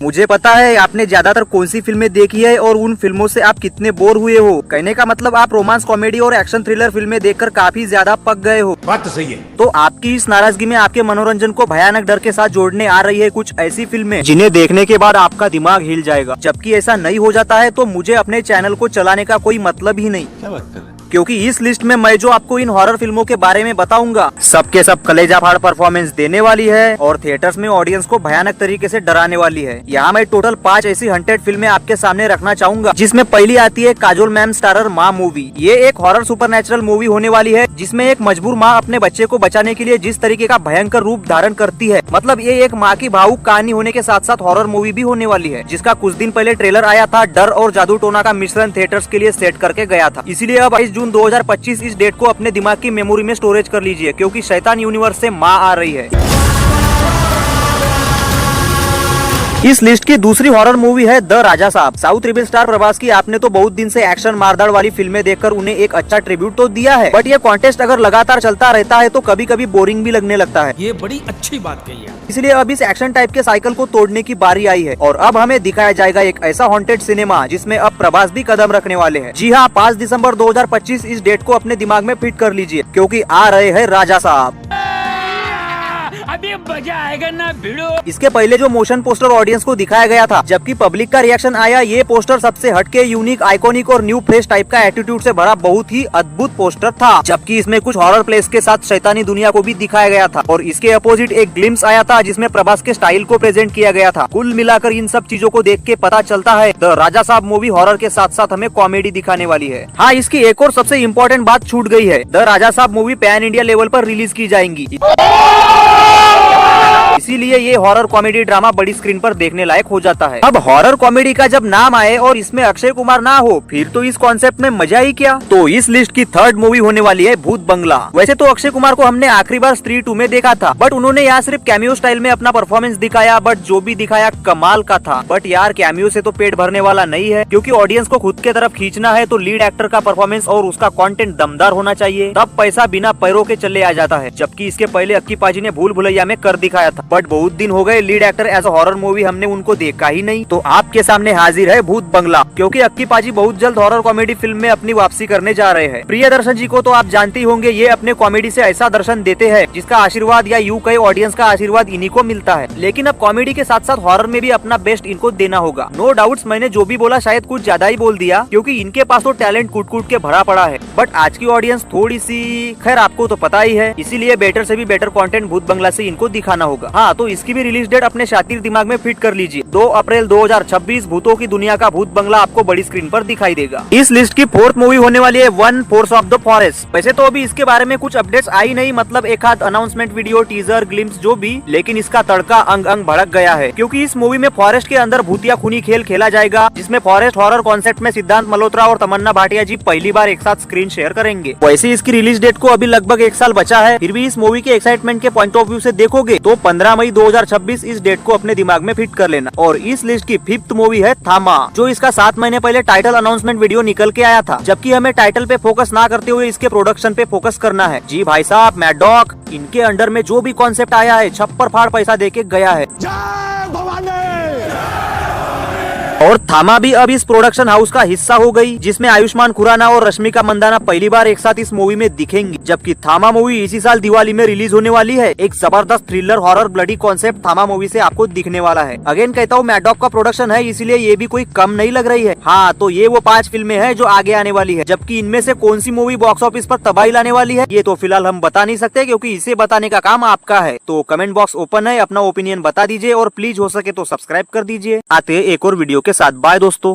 मुझे पता है आपने ज्यादातर कौन सी फिल्में देखी है और उन फिल्मों से आप कितने बोर हुए हो। कहने का मतलब आप रोमांस, कॉमेडी और एक्शन थ्रिलर फिल्में देखकर काफी ज्यादा पक गए हो। बात तो सही है। तो आपकी इस नाराजगी में आपके मनोरंजन को भयानक डर के साथ जोड़ने आ रही है कुछ ऐसी फिल्में जिन्हें देखने के बाद आपका दिमाग हिल जाएगा। जबकि ऐसा नहीं हो जाता है तो मुझे अपने चैनल को चलाने का कोई मतलब ही नहीं। क्या बात कर रहे हैं? क्योंकि इस लिस्ट में मैं जो आपको इन हॉरर फिल्मों के बारे में बताऊंगा सबके सब कलेजा फाड़ परफॉर्मेंस देने वाली है और थिएटर्स में ऑडियंस को भयानक तरीके से डराने वाली है। यहाँ मैं टोटल 5 ऐसी हंटेड फिल्में आपके सामने रखना चाहूंगा, जिसमें पहली आती है काजोल मैम स्टारर माँ मूवी। ये एक हॉरर सुपरनेचुरल मूवी होने वाली है, जिसमें एक मजबूर माँ अपने बच्चे को बचाने के लिए जिस तरीके का भयंकर रूप धारण करती है, मतलब ये एक माँ की भावुक कहानी होने के साथ साथ हॉरर मूवी भी होने वाली है, जिसका कुछ दिन पहले ट्रेलर आया था। डर और जादू टोना का मिश्रण थिएटर्स के लिए सेट करके गया था। इसीलिए अब 22 जून 2025 इस डेट को अपने दिमाग की मेमोरी में स्टोरेज कर लीजिए, क्योंकि शैतान यूनिवर्स से माँ आ रही है। इस लिस्ट की दूसरी हॉरर मूवी है द राजा साहब। साउथ रिबल स्टार प्रभास की आपने तो बहुत दिन से एक्शन मारदार वाली फिल्में देखकर उन्हें एक अच्छा ट्रिब्यूट तो दिया है, बट ये कॉन्टेस्ट अगर लगातार चलता रहता है तो कभी कभी बोरिंग भी लगने लगता है। ये बड़ी अच्छी बात कही है। इसलिए अब इस एक्शन टाइप के साइकिल को तोड़ने की बारी आई है और अब हमें दिखाया जाएगा एक ऐसा हॉन्टेड सिनेमा जिसमें अब प्रभास भी कदम रखने वाले हैं। जी हाँ, 5 दिसंबर 2025 इस डेट को अपने दिमाग में फिट कर लीजिए, क्योंकि आ रहे हैं राजा साहब। अभी मजा आएगा ना भिड़ो। इसके पहले जो मोशन पोस्टर ऑडियंस को दिखाया गया था, जबकि पब्लिक का रिएक्शन आया, ये पोस्टर सबसे हटके, यूनिक, आइकॉनिक और न्यू फ्रेश टाइप का एटीट्यूड से भरा बहुत ही अद्भुत पोस्टर था। जबकि इसमें कुछ हॉरर प्लेस के साथ शैतानी दुनिया को भी दिखाया गया था और इसके अपोजिट एक ग्लिम्स आया था जिसमें प्रभास के स्टाइल को प्रेजेंट किया गया था। कुल मिलाकर इन सब चीजों को देख के पता चलता है द राजा साहब मूवी हॉरर के साथ साथ हमें कॉमेडी दिखाने वाली है। हाँ, इसकी एक और सबसे इम्पोर्टेंट बात छूट गई है, द राजा साहब मूवी पैन इंडिया लेवल पर रिलीज की जाएंगी, इसीलिए ये हॉरर कॉमेडी ड्रामा बड़ी स्क्रीन पर देखने लायक हो जाता है। अब हॉरर कॉमेडी का जब नाम आए और इसमें अक्षय कुमार ना हो, फिर तो इस कॉन्सेप्ट में मजा ही क्या। तो इस लिस्ट की थर्ड मूवी होने वाली है भूत बंगला। वैसे तो अक्षय कुमार को हमने आखिरी बार स्त्री 2 में देखा था, बट उन्होंने यहाँ सिर्फ कैमियो स्टाइल में अपना परफॉर्मेंस दिखाया, बट जो भी दिखाया कमाल का था। बट यार, कैमियो से तो पेट भरने वाला नहीं है, क्योंकि ऑडियंस को खुद के तरफ खींचना है तो लीड एक्टर का परफॉर्मेंस और उसका कंटेंट दमदार होना चाहिए, तब पैसा बिना पैरों के चले आ जाता है। जबकि इसके पहले अक्की पाजी ने भूल भुलैया में कर दिखाया था, बट बहुत दिन हो गए lead actor as a horror movie हमने उनको देखा ही नहीं। तो आपके सामने हाजिर है भूत बंगला, क्योंकि अक्की पाजी बहुत जल्द हॉरर कॉमेडी फिल्म में अपनी वापसी करने जा रहे हैं। प्रियदर्शन जी को तो आप जानते ही होंगे, ये अपने कॉमेडी से ऐसा दर्शन देते हैं जिसका आशीर्वाद या यूं कहे ऑडियंस का आशीर्वाद इन्हीं को मिलता है। लेकिन अब कॉमेडी के साथ साथ हॉरर में भी अपना बेस्ट इनको देना होगा। नो डाउट्स, मैंने जो भी बोला शायद कुछ ज्यादा ही बोल दिया, क्योंकि इनके पास तो टैलेंट कूट कूट के भरा पड़ा है, बट आज की ऑडियंस थोड़ी सी, खैर आपको तो पता ही है, इसीलिए बेटर से भी बेटर कंटेंट भूत बंगला से इनको दिखाना होगा। हाँ, तो इसकी भी रिलीज डेट अपने शातिर दिमाग में फिट कर लीजिए। 2 अप्रैल 2026 भूतों की दुनिया का भूत बंगला आपको बड़ी स्क्रीन पर दिखाई देगा। इस लिस्ट की 4th मूवी होने वाली है one force of the forest. वैसे तो अभी इसके बारे में कुछ अपडेट्स आई नहीं, मतलब एक आध अनाउंसमेंट वीडियो, टीजर, ग्लिम्स जो भी, लेकिन इसका तड़का अंग अंग भड़क गया है, क्योंकि इस मूवी में फॉरेस्ट के अंदर भूतिया खूनी खेल खेला जाएगा, जिसमें फॉरेस्ट हॉरर कॉन्सेप्ट में सिद्धांत मल्होत्रा और तमन्ना भाटिया जी पहली बार एक साथ स्क्रीन शेयर करेंगे। वैसे इसकी रिलीज डेट को अभी लगभग 1 साल बचा है, फिर भी इस मूवी के एक्साइटमेंट के पॉइंट ऑफ व्यू से देखोगे तो 15 मई 2026 इस डेट को अपने दिमाग में फिट कर लेना। और इस लिस्ट की 5th मूवी है थामा, जो इसका 7 महीने पहले टाइटल अनाउंसमेंट वीडियो निकल के आया था। जबकि हमें टाइटल पे फोकस ना करते हुए इसके प्रोडक्शन पे फोकस करना है। जी भाई साहब, मैड डॉग, इनके अंडर में जो भी कॉन्सेप्ट आया है छप्पर फाड़ पैसा देके गया है। और थामा भी अब इस प्रोडक्शन हाउस का हिस्सा हो गई, जिसमें आयुष्मान खुराना और रश्मिका मंदाना पहली बार एक साथ इस मूवी में दिखेंगी। जबकि थामा मूवी इसी साल दिवाली में रिलीज होने वाली है। एक जबरदस्त थ्रिलर हॉरर ब्लडी कॉन्सेप्ट थामा मूवी से आपको दिखने वाला है। अगेन कहता हूँ, मैड डॉग का प्रोडक्शन है, इसीलिए ये भी कोई कम नहीं लग रही है। हाँ, तो ये वो 5 फिल्में हैं जो आगे आने वाली है। जबकि इनमें से कौन सी मूवी बॉक्स ऑफिस पर तबाही लाने वाली है, ये तो फिलहाल हम बता नहीं सकते, क्योंकि इसे बताने का काम आपका है। तो कमेंट बॉक्स ओपन है, अपना ओपिनियन बता दीजिए और प्लीज हो सके तो सब्सक्राइब कर दीजिए। आते एक और वीडियो के साथ, बाय दोस्तों।